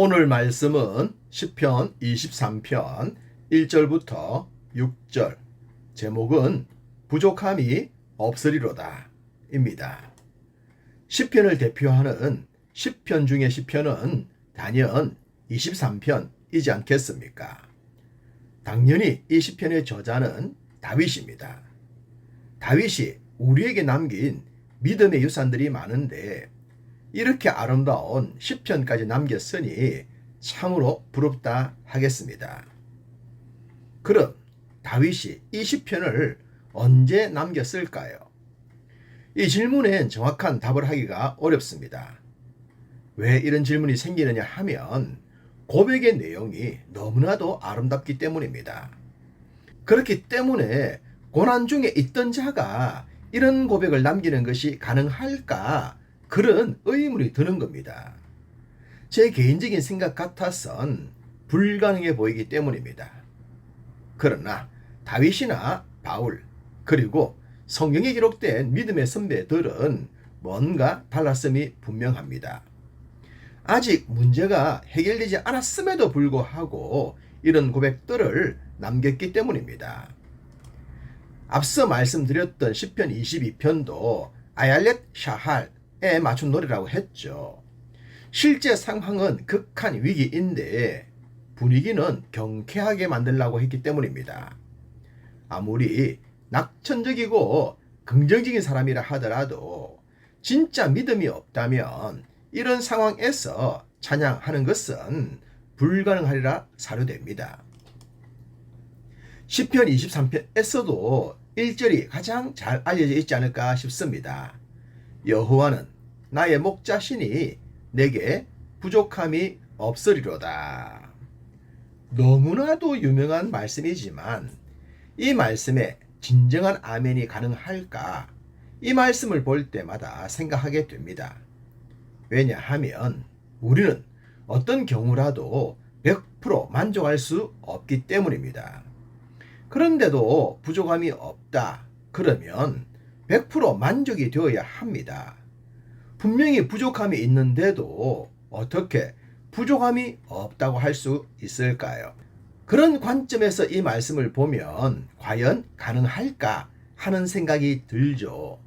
오늘 말씀은 시편 23편 1절부터 6절, 제목은 부족함이 없으리로다 입니다. 시편을 대표하는 시편 중의 시편은 단연 23편이지 않겠습니까? 당연히 이 시편의 저자는 다윗입니다. 다윗이 우리에게 남긴 믿음의 유산들이 많은데 이렇게 아름다운 시편까지 남겼으니 참으로 부럽다 하겠습니다. 그럼 다윗이 이 시편을 언제 남겼을까요? 이 질문엔 정확한 답을 하기가 어렵습니다. 왜 이런 질문이 생기느냐 하면 고백의 내용이 너무나도 아름답기 때문입니다. 그렇기 때문에 고난 중에 있던 자가 이런 고백을 남기는 것이 가능할까? 그런 의문이 드는 겁니다. 제 개인적인 생각 같아선 불가능해 보이기 때문입니다. 그러나 다윗이나 바울, 그리고 성경에 기록된 믿음의 선배들은 뭔가 달랐음이 분명합니다. 아직 문제가 해결되지 않았음에도 불구하고 이런 고백들을 남겼기 때문입니다. 앞서 말씀드렸던 시편 22편도 아얄렛 샤할에 맞춘 노래라고 했죠. 실제 상황은 극한 위기인데 분위기는 경쾌하게 만들려고 했기 때문입니다. 아무리 낙천적이고 긍정적인 사람이라 하더라도 진짜 믿음이 없다면 이런 상황에서 찬양하는 것은 불가능하리라 사료됩니다. 시편 23편에서도 1절이 가장 잘 알려져 있지 않을까 싶습니다. 여호와는 나의 목자시니 내게 부족함이 없으리로다. 너무나도 유명한 말씀이지만 이 말씀에 진정한 아멘이 가능할까? 이 말씀을 볼 때마다 생각하게 됩니다. 왜냐하면 우리는 어떤 경우라도 100% 만족할 수 없기 때문입니다. 그런데도 부족함이 없다. 그러면 100% 만족이 되어야 합니다. 분명히 부족함이 있는데도 어떻게 부족함이 없다고 할 수 있을까요? 그런 관점에서 이 말씀을 보면 과연 가능할까 하는 생각이 들죠.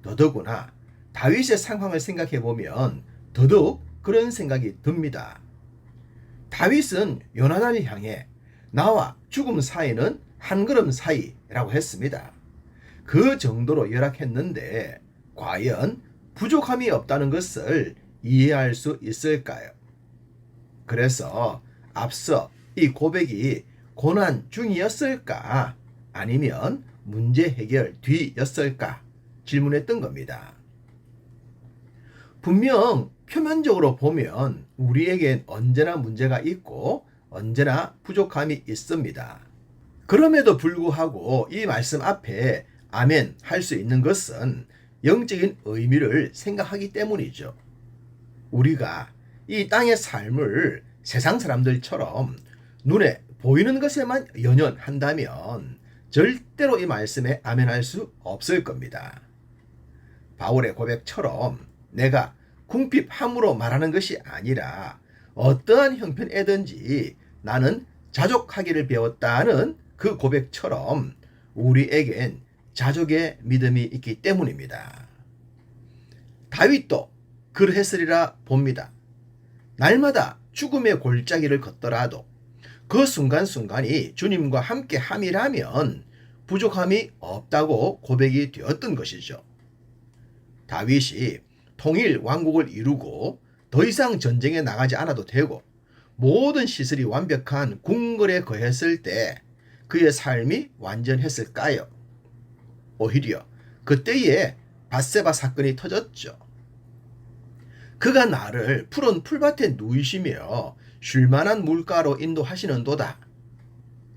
더더구나 다윗의 상황을 생각해 보면 더더욱 그런 생각이 듭니다. 다윗은 요나단을 향해 나와 죽음 사이는 한 걸음 사이라고 했습니다. 그 정도로 열악했는데 과연 부족함이 없다는 것을 이해할 수 있을까요? 그래서 앞서 이 고백이 고난 중이었을까? 아니면 문제 해결 뒤였을까? 질문했던 겁니다. 분명 표면적으로 보면 우리에겐 언제나 문제가 있고 언제나 부족함이 있습니다. 그럼에도 불구하고 이 말씀 앞에 아멘 할 수 있는 것은 영적인 의미를 생각하기 때문이죠. 우리가 이 땅의 삶을 세상 사람들처럼 눈에 보이는 것에만 연연한다면 절대로 이 말씀에 아멘할 수 없을 겁니다. 바울의 고백처럼 내가 궁핍함으로 말하는 것이 아니라 어떠한 형편에든지 나는 자족하기를 배웠다는 그 고백처럼 우리에겐 자족의 믿음이 있기 때문입니다. 다윗도 그러했으리라 봅니다. 날마다 죽음의 골짜기를 걷더라도 그 순간순간이 주님과 함께 함이라면 부족함이 없다고 고백이 되었던 것이죠. 다윗이 통일 왕국을 이루고 더 이상 전쟁에 나가지 않아도 되고 모든 시설이 완벽한 궁궐에 거했을 때 그의 삶이 완전했을까요? 오히려 그때에 밧세바 사건이 터졌죠. 그가 나를 푸른 풀밭에 누이시며 쉴만한 물가로 인도하시는도다.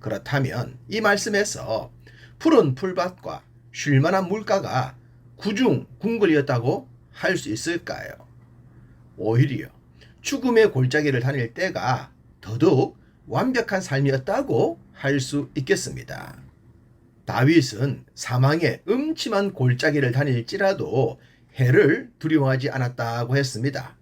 그렇다면 이 말씀에서 푸른 풀밭과 쉴만한 물가가 구중 궁궐이었다고 할 수 있을까요? 오히려 죽음의 골짜기를 다닐 때가 더더욱 완벽한 삶이었다고 할 수 있겠습니다. 다윗은 사망의 음침한 골짜기를 다닐지라도 해를 두려워하지 않았다고 했습니다.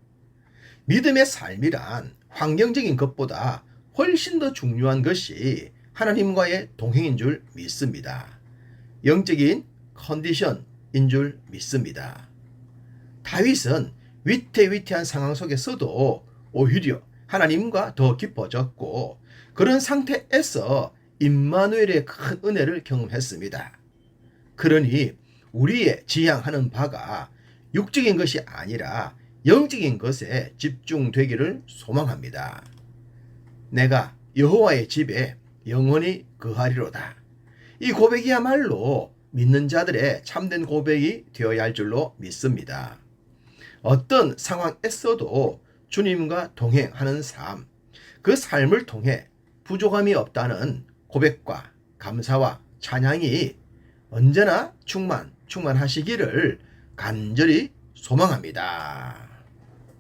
믿음의 삶이란 환경적인 것보다 훨씬 더 중요한 것이 하나님과의 동행인 줄 믿습니다. 영적인 컨디션인 줄 믿습니다. 다윗은 위태위태한 상황 속에서도 오히려 하나님과 더 깊어졌고 그런 상태에서 임마누엘의 큰 은혜를 경험했습니다. 그러니 우리의 지향하는 바가 육적인 것이 아니라 영적인 것에 집중되기를 소망합니다. 내가 여호와의 집에 영원히 거하리로다. 이 고백이야말로 믿는 자들의 참된 고백이 되어야 할 줄로 믿습니다. 어떤 상황에서도 주님과 동행하는 삶, 그 삶을 통해 부족함이 없다는 고백과 감사와 찬양이 언제나 충만하시기를 간절히 소망합니다.